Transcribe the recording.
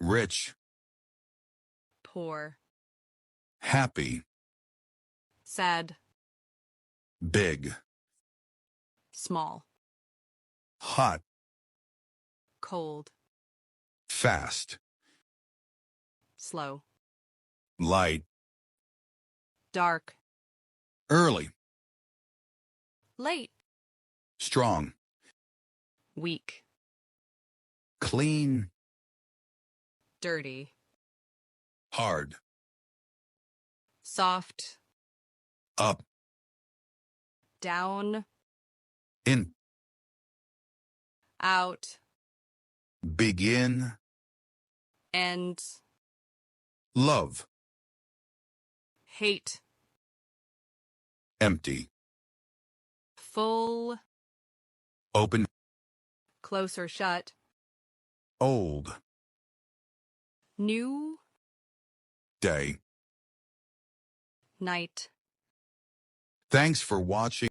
rich, poor, happy, sad, big, small, hot, cold, fast, slow, light, dark, early, late, strong, weak, clean, dirty, hard, soft, up, down, in, out, begin, end, love, hate, empty, full, open, close or shut, old, new, day. night. Thanks for watching.